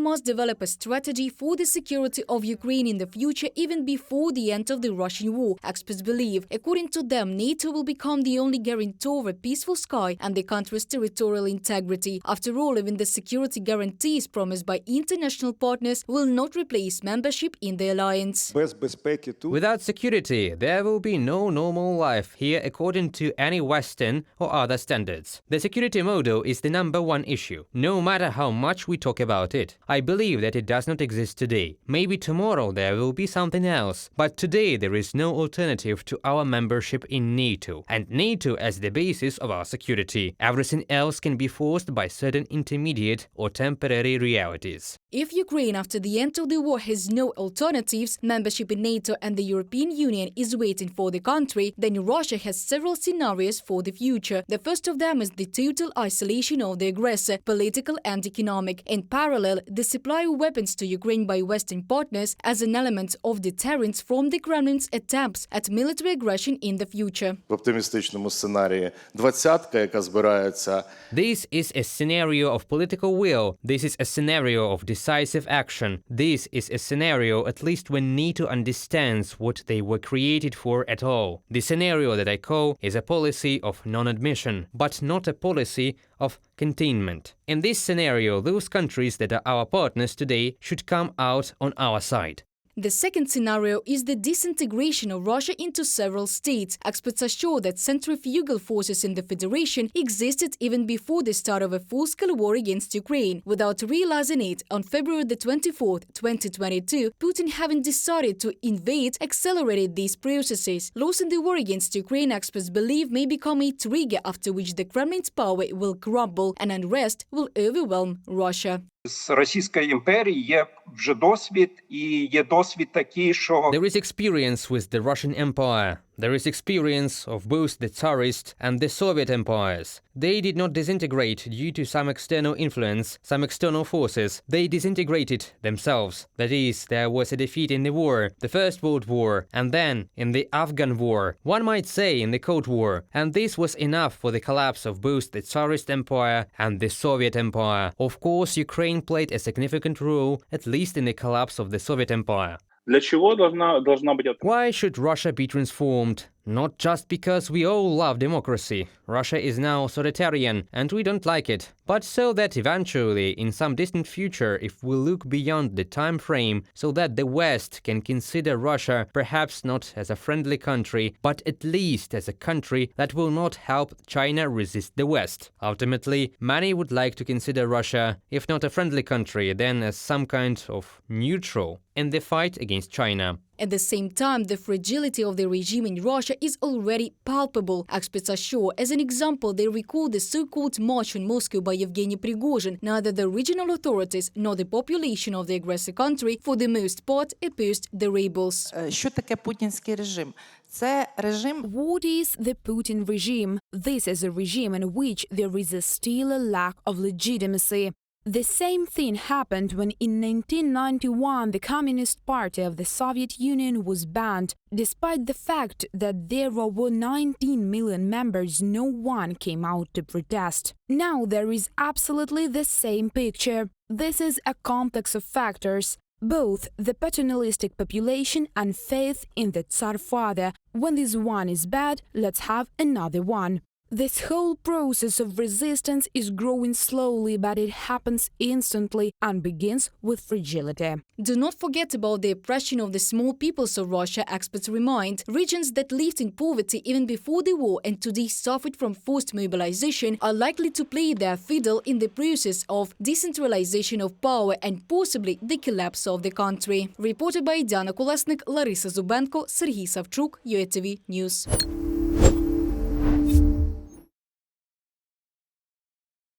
must develop a strategy for the security of Ukraine in the future even before the end of the Russian war, experts believe. According to them, NATO will become the only guarantor of a peaceful sky and the country's territorial integrity. After all, even the security guarantees promised by international partners will not replace membership in the alliance. Without security, there will be no normal life here according to any Western or other standards. The security model is the number one issue, no matter how much we talk about it. I believe that it does not exist today. Maybe tomorrow there will be something else, but today there is no alternative to our membership in NATO, and NATO as the basis of our security. Everything else can be forced by certain intermediate or temporary realities. If Ukraine after the end of the war has no alternatives, membership in NATO and the European Union is waiting for the country, then Russia has several scenarios for the future. The first of them is the total isolation of the aggressor, political and economic. In parallel, the supply of weapons to Ukraine by Western partners as an element of deterrence from the Kremlin's attempts at military aggression in the future. В оптимістичному сценарії двадцятка, яка збирається. This is a scenario of political will. This is a scenario of decisive action. This is a scenario at least when NATO understands what they were created for at all. The scenario that I call is a policy of non-admission, but not a policy of containment. In this scenario, those countries that are our partners today should come out on our side. The second scenario is the disintegration of Russia into several states. Experts are sure that centrifugal forces in the federation existed even before the start of a full-scale war against Ukraine. Without realizing it, on February the 24th, 2022, Putin, having decided to invade, accelerated these processes. Losing the war against Ukraine, experts believe, may become a trigger after which the Kremlin's power will crumble and unrest will overwhelm Russia. З Російської імперії є вже досвід, і є досвід такий, що... There is experience with the Russian Empire. There is experience of both the Tsarist and the Soviet empires. They did not disintegrate due to some external influence, some external forces. They disintegrated themselves. That is, there was a defeat in the war, the First World War, and then in the Afghan War. One might say in the Cold War. And this was enough for the collapse of both the Tsarist Empire and the Soviet Empire. Of course, Ukraine played a significant role, at least in the collapse of the Soviet Empire. Для чего должна быть... Why should Russia be transformed? Not just because we all love democracy. Russia is now authoritarian, and we don't like it. But so that eventually, in some distant future, if we look beyond the time frame, so that the West can consider Russia perhaps not as a friendly country, but at least as a country that will not help China resist the West. Ultimately, many would like to consider Russia, if not a friendly country, then as some kind of neutral in the fight against China. At the same time, the fragility of the regime in Russia is already palpable. Experts are sure. As an example, they recall the so-called march on Moscow by Yevgeny Prigozhin. Neither the regional authorities nor the population of the aggressor country, for the most part, opposed the rebels. Що таке путінський режим? Це режим... What is the Putin regime? This is a regime in which there is still a lack of legitimacy. The same thing happened when in 1991 the Communist Party of the Soviet Union was banned. Despite the fact that there were 19 million members, no one came out to protest. Now there is absolutely the same picture. This is a complex of factors. Both the paternalistic population and faith in the Tsar father. When this one is bad, let's have another one. This whole process of resistance is growing slowly, but it happens instantly and begins with fragility. Do not forget about the oppression of the small peoples of Russia, experts remind. Regions that lived in poverty even before the war and today suffered from forced mobilization are likely to play their fiddle in the process of decentralization of power and possibly the collapse of the country. Reported by Diana Kolesnik, Larisa Zubenko, Serhiy Savchuk, UATV News.